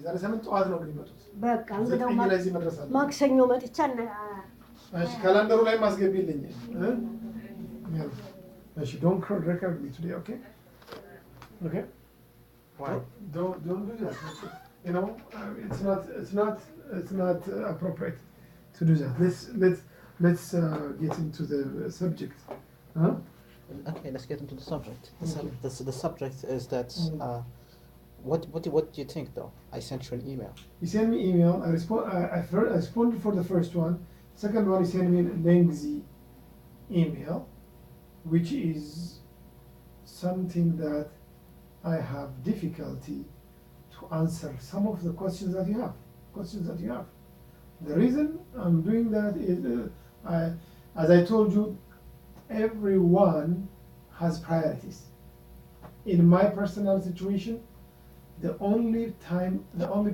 ዛሬ ሳምንት ጠዋት ነው የሚመጡት። በቃ እንግዲህ ማክሰኞ መጥቻ እሺ ካላንደሩ ላይ ማስገቢልኝ እሺ don't record me today okay why don't do that you know it's not appropriate to do that let's get into the subject okay let's get into the subject the subject is that what do you think though? I sent you an email. You sent me email. I responded for the first one. Second one, you sent me a lengthy email, which is something that I have difficulty to answer some of the questions that you have. The reason I'm doing that is, as I told you, everyone has priorities. In my personal situation, the only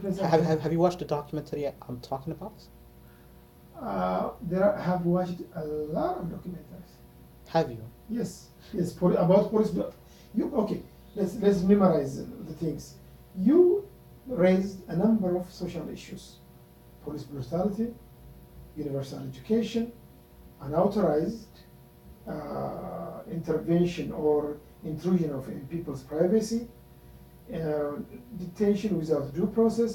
place have you watched the documentary I'm talking about? I have watched a lot of documentaries. Have you? Yes, about police. Okay, let's memorize the things. You raised a number of social issues: police brutality, universal education, unauthorized intervention or intrusion in people's privacy, detention without due process,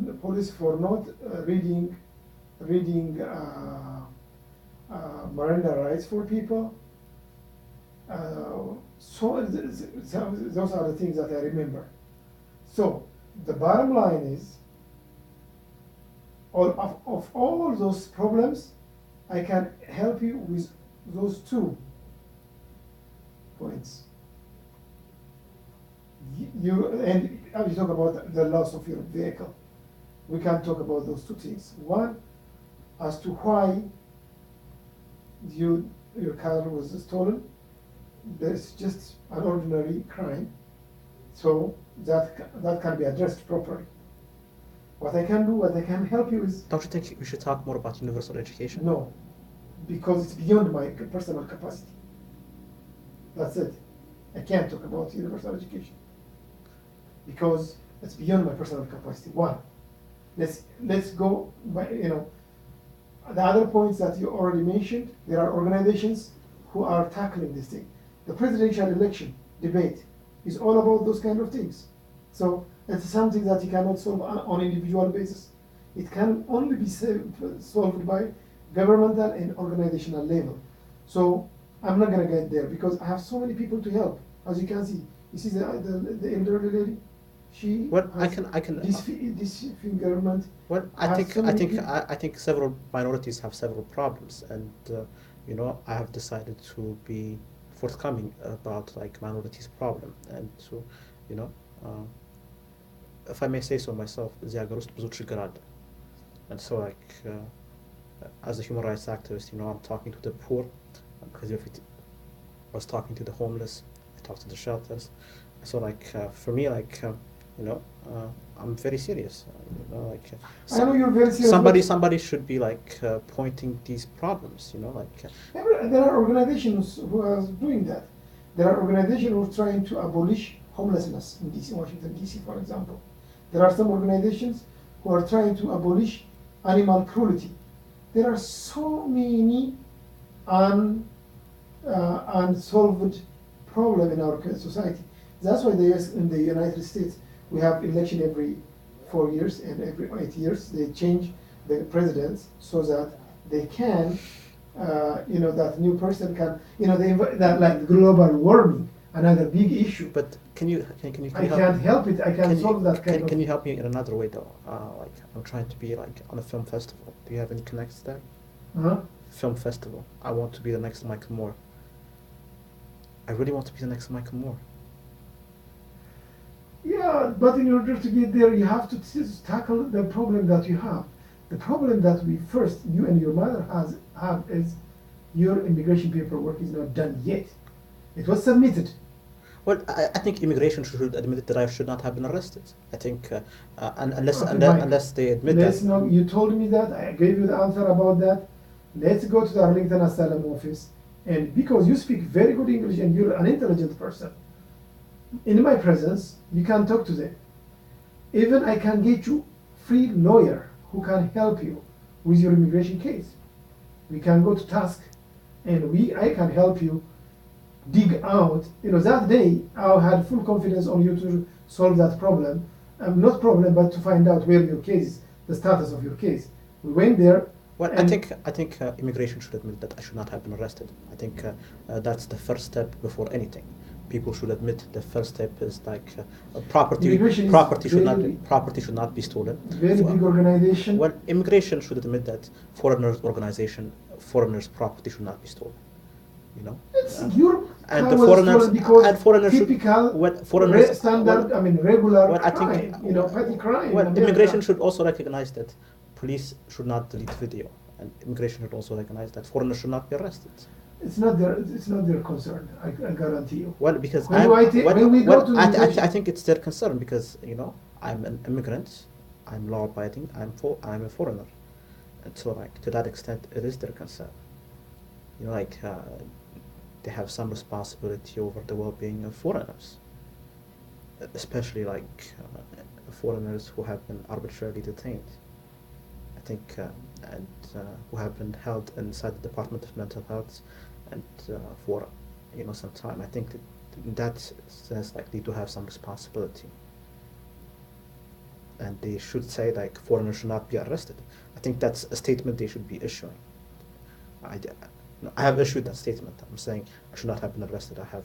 the police for not reading Miranda rights for people. So those are the things that I remember. So the bottom line is, of all those problems, I can help you with those 2 points. You talk about the loss of your vehicle. We can talk about those 2 things. One, as to why your car was stolen. There's just an ordinary crime, so that can be addressed properly. What I can help you is. Don't you think we should talk more about universal education? No, because it's beyond my personal capacity. That's it. I can't talk about universal education because it's beyond my personal capacity. One, let's go by, the other points that you already mentioned. There are organizations who are tackling this thing. The presidential election debate is all about those kind of things. So it's something that you cannot solve on individual basis. It can only be solved by governmental and organizational level. So I'm not going to get there because I have so many people to help. As you can see, you see the elderly lady. She I can disfigurement. Well, I think several minorities have several problems, and I have decided to be forthcoming about like minorities' problem, and to if I may say so myself, እዚህ ሀገር ውስጥ ብዙ ችግር አለ, and so like as a human rights activist, I'm talking to the poor. Because if I was talking to the homeless, I talked to the shelters. So like for me, like I'm very serious. I know you're very serious. Somebody should be like pointing these problems. There are organizations who are doing that. There are organizations who are trying to abolish homelessness in DC, Washington DC, for example. There are some organizations who are trying to abolish animal cruelty. There are so many unsolved problem in our society. That's why in the United States we have election every 4 years, and every 8 years they change the presidents so that they can, that new person can, that like global warming, another big issue. But can you I can't help it. I can't solve that kind of. Can you help me in another way though? Like I'm trying to be like on a film festival. Do you have any connects there? Film festival. I want to be the next Michael Moore. I really want to be the next Michael Moore. Yeah, but in order to get there, you have to tackle the problem that you have. The problem that you and your mother have is your immigration paperwork is not done yet. It was submitted. Well, I think immigration should admit that I should not have been arrested. I think unless they admit that. No, you told me that. I gave you the answer about that. Let's go to the Arlington Asylum office, and because you speak very good English and you're an intelligent person, in my presence, you can talk to them. Even I can get you free lawyer who can help you with your immigration case. We can go to task, and I can help you dig out. That day I had full confidence on you to solve that problem. Not problem, but to find out where your case is, the status of your case. We went there. Well, I think immigration should admit that I should not have been arrested. I think that's the first step before anything. People should admit the first step is like property should not be stolen. Very big organization. Well, immigration should admit that foreigners' property should not be stolen. It's your and car the was foreigners stolen because and foreigners typical standard, regular well, I crime, think, petty crime. Well, immigration should also recognize that police should not delete video, and immigration should also recognize that foreigners should not be arrested. It's not their concern. I guarantee you. Well, because I think it's their concern because I'm an immigrant, I'm law-abiding, I'm a foreigner, and so like to that extent it is their concern. They have some responsibility over the well-being of foreigners, especially foreigners who have been arbitrarily detained. I think and who have been held inside the Department of Mental Health and for some time. I think that in that sense they do have some responsibility, and they should say foreigners should not be arrested. I think that's a statement they should be issuing. I have issued that statement. I'm saying I should not have been arrested. I have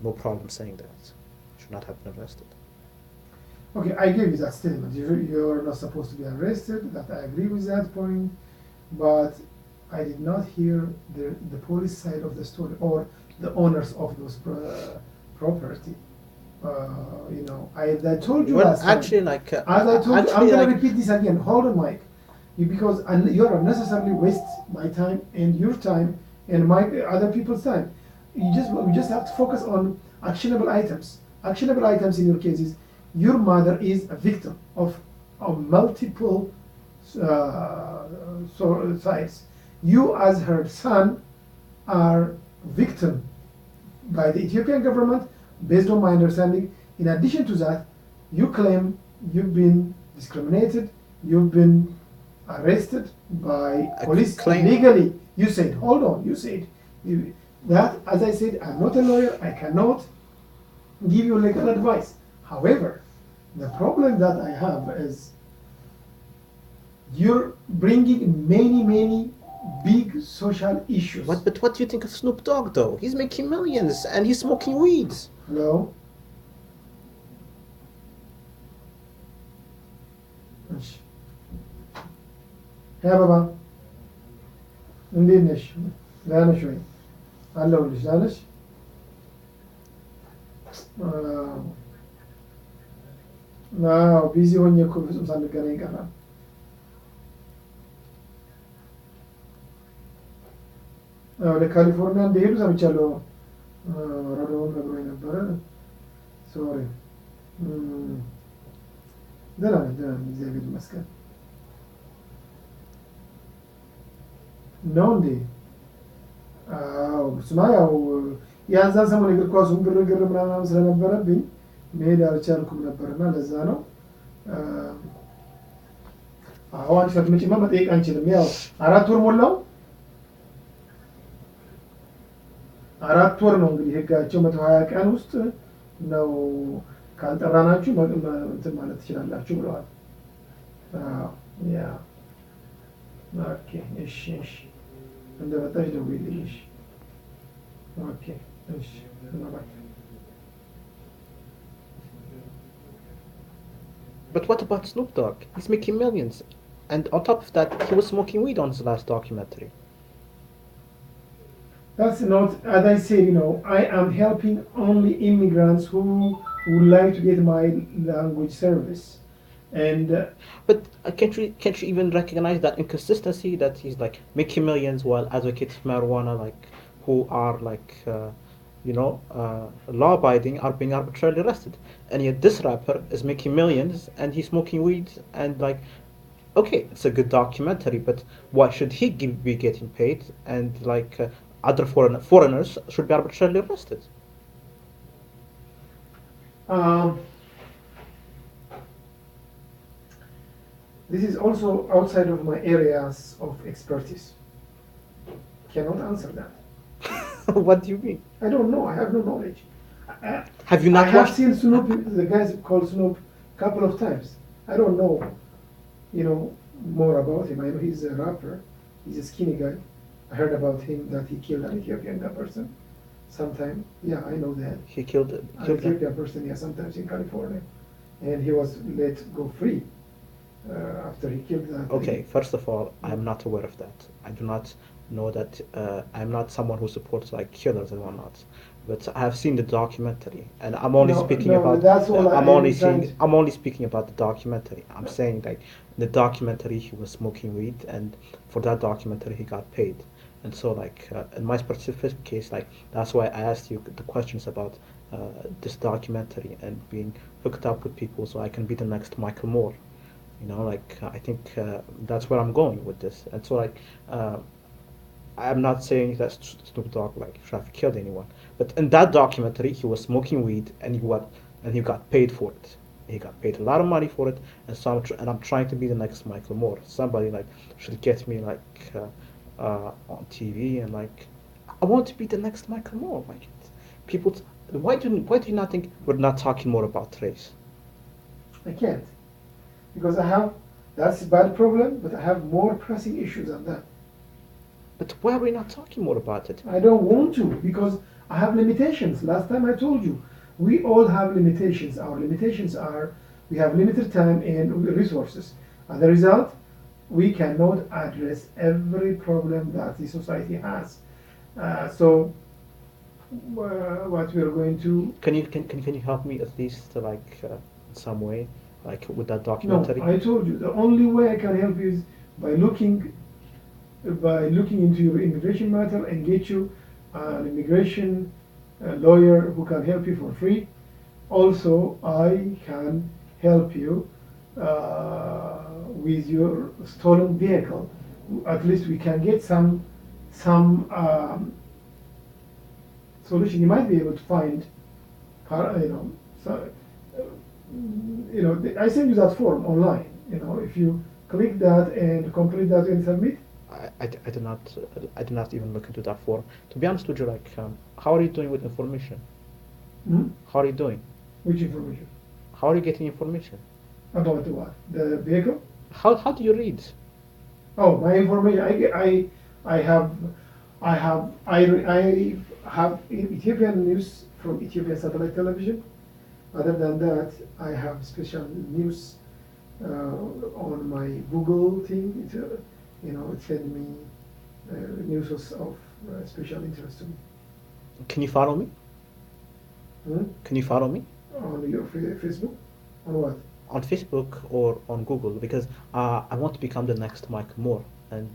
no problem saying that I should not have been arrested. Okay, I gave you that statement. You're not supposed to be arrested. That I agree with that point, but I did not hear the police side of the story or the owners of those property. I told you last time. Actually, as I told you, I'm gonna repeat this again. Hold on, Mike. Because you are unnecessarily waste my time and your time and my other people's time. We just have to focus on actionable items. Actionable items in your cases. Your mother is a victim of multiple sides. You, as her son, are victim by the Ethiopian government, based on my understanding. In addition to that, you claim you've been discriminated, you've been arrested by police legally. You said, hold on, that, as I said, I'm not a lawyer, I cannot give you legal advice. However, the problem that I have is you're bringing many big social issues. But what do you think of Snoop Dogg, though? He's making millions and he's smoking weed. Hello? ያ ባባ እንዴት ነሽ? ደህና ነሽ ወይ? አለሁልሽ። ደህና ነሽ? አዎ ቢዚ ሆኜ እኮ ፍጹም ሳንገናኝ ቀረን። ወደ ካሊፎርኒያ እንደሄዱ ሰምቻለሁ። ረዶውን ነግሮኝ ነበረ። ሶሪ። ደህና ነኝ፣ እግዚአብሔር ይመስገን። ነው እንዴ? አዎ እሱማ ያው ያንዛን ሰሞን እግር ኳሱን ግርግር ምናምን ስለነበረብኝ መሄድ አልቻልኩም ነበርና ለዛ ነው። አዎ አንቺ ሳትመጪማ መጠየቅ አንችልም። ያው 4 ወር ሞላው። 4 ወር ነው እንግዲህ ህጋቸው 120 ቀን ውስጥ ነው ካልጠራናችሁ እንትን ማለት ትችላላችሁ ብለዋል። አዎ ያ ኦኬ እሺ እንደመጣሽ ደውዪልኝ። እሺ ኦኬ እሺ ባይ። But what about Snoop Dogg? He's making millions, and on top of that, he was smoking weed on his last documentary. That's not, as I said, I am helping only immigrants who would like to get my language service. And but can't you even recognize that inconsistency that he's making millions while advocates of marijuana who are law-abiding are being arbitrarily arrested, and yet this rapper is making millions and he's smoking weed and okay, it's a good documentary, but why should he be getting paid and other foreigners should be arbitrarily arrested? This is also outside of my areas of expertise. Cannot answer that. What do you mean? I don't know. I have no knowledge. Have you not I have watched? seen Snoop, the guys called Snoop, a couple of times. I don't know, more about him. I know he's a rapper. He's a skinny guy. I heard about him that he killed an Ethiopian person sometime. Yeah, I know that. He killed An killed them? Ethiopian person, yeah, sometimes in California. And he was let go free after he killed that. Okay, first of all, I'm not aware of that. I do not know that. I'm not someone who supports like killers and whatnot. But I have seen the documentary, and I'm only No, speaking no, about. that's all I'm I only understand. seeing. I'm only speaking about the documentary. I'm saying like the documentary he was smoking weed, and for that documentary he got paid. And so like in my specific case, like that's why I asked you the questions about this documentary and being hooked up with people, so I can be the next Michael Moore. Like I think that's where I'm going with this. And so like I'm not saying that Snoop Dogg like should have killed anyone, but in that documentary he was smoking weed and he got paid for it. He got paid a lot of money for it, and so I'm trying to be the next Michael Moore. Somebody like should get me like on TV, and like I want to be the next Michael Moore. Like people, why do you not think we're not talking more about race? I can't. Because that's a bad problem, but I have more pressing issues than that. But why are we not talking more about it? I don't want to because I have limitations. Last time I told you, we all have limitations. Our limitations are we have limited time and resources. As a result, we cannot address every problem that the society has. So, what we are going to... Can you help me at least like in some way, like with that No, documentary? I told you, the only way I can help you is by looking into your immigration matter and get you an immigration lawyer who can help you for free. Also, I can help you with your stolen vehicle. At least we can get some solution. You might be able to find, so, I send you that form online. If you click that and complete that and submit. I did not even look into that form. To be honest with you, like, how are you doing with information? Hmm? How are you doing? Which information? How are you getting information? About the what? The vehicle? How do you read? Oh, my information. I have Ethiopian news from Ethiopian satellite television. Other than that, I have special news on my Google thing. It sends me news of special interest to me. Can you follow me? Hmm? Can you follow me On your Facebook? On what? on Facebook or on Google? Because I want to become the next Mike Moore, and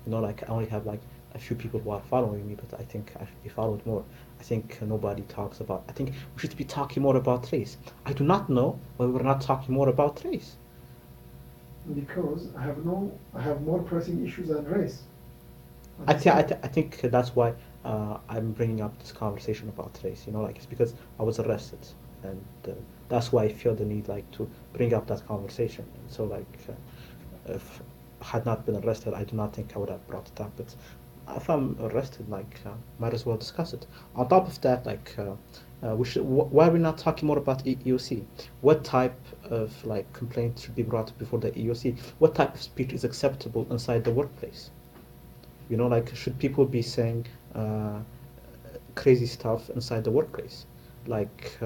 like I only have like a few people who are following me, but I think I should be followed more. I think nobody talks about. I think we should be talking more about race. I do not know why we're not talking more about race. Because I have more pressing issues than race. I think that's why I'm bringing up this conversation about race. Like it's because I was arrested, and that's why I feel the need like to bring up that conversation. And so like if I had not been arrested, I do not think I would have brought it up. But if I'm arrested, like might as well discuss it. On top of that, like why are we not talking more about EEOC? What type of like complaint should be brought before the EEOC? What type of speech is acceptable inside the workplace? Like should people be saying crazy stuff inside the workplace, like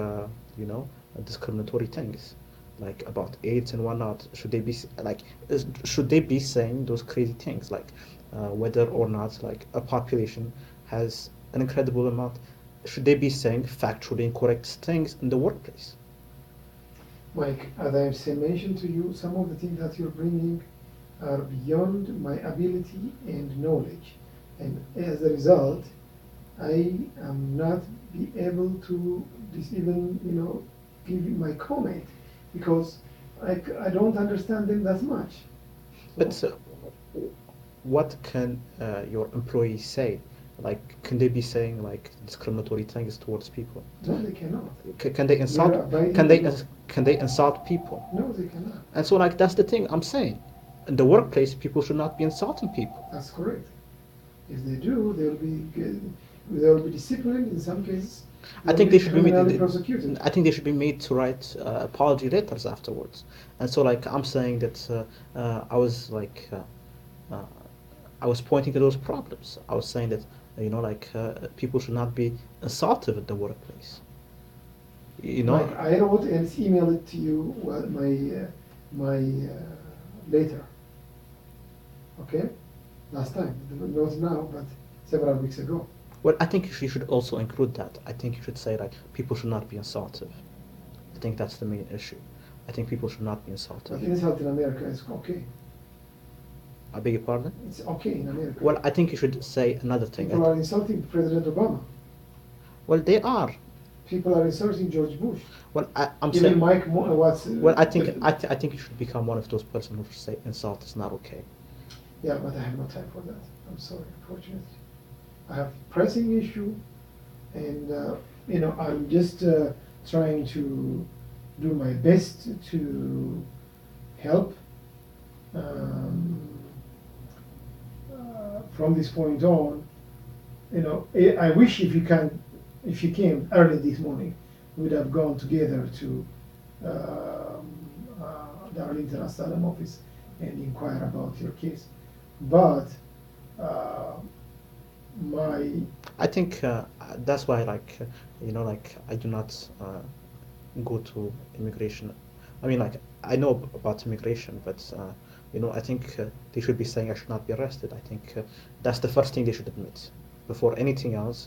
discriminatory things, like about AIDS and whatnot? Should they be should they be saying those crazy things, like whether or not like a population has an incredible amount? Should they be saying factually incorrect things in the workplace? Mike, as I have mentioned to you, some of the things that you're bringing are beyond my ability and knowledge, and as a result, I am not be able to even give you my comment because I don't understand them that much. But what can your employees say like, can they be saying like discriminatory things towards people? No, they cannot. Can they insult? abiding Can they by law. can they insult people? No, they cannot. And so like that's the thing I'm saying. In the workplace, people should not be insulting people. That's correct. If they do, they'll be disciplined in some cases. I think they should be criminally made. prosecuted. I think they should be made to write apology letters afterwards. And so, like, I'm saying that I was like, I was pointing to those problems. I was saying that people should not be insultive at the workplace. You know. Mike, I wrote and emailed it to you. My later. Okay, last time. Not now, but several weeks ago. Well, I think you should also include that. I think you should say like people should not be insultive. I think that's the main issue. I think people should not be insultive. But insult in America is okay. I beg your pardon? It's okay in America. Well, I think you should say another thing. People are insulting President Obama. Well, they are. People are insulting George Bush. Well, I'm Even saying. Mike, what's? Well, I think you should become one of those persons who say insult is not okay. Yeah, but I have no time for that. I'm sorry, unfortunately. I have pressing issue, and I'm just trying to do my best to help. From this point on, I wish if you came early this morning, we would have gone together to the Arlington Asylum office and inquire about your case. But I think that's why, I do not go to immigration. I mean, I know about immigration, but I think they should be saying I should not be arrested. I think that's the first thing they should admit before anything else.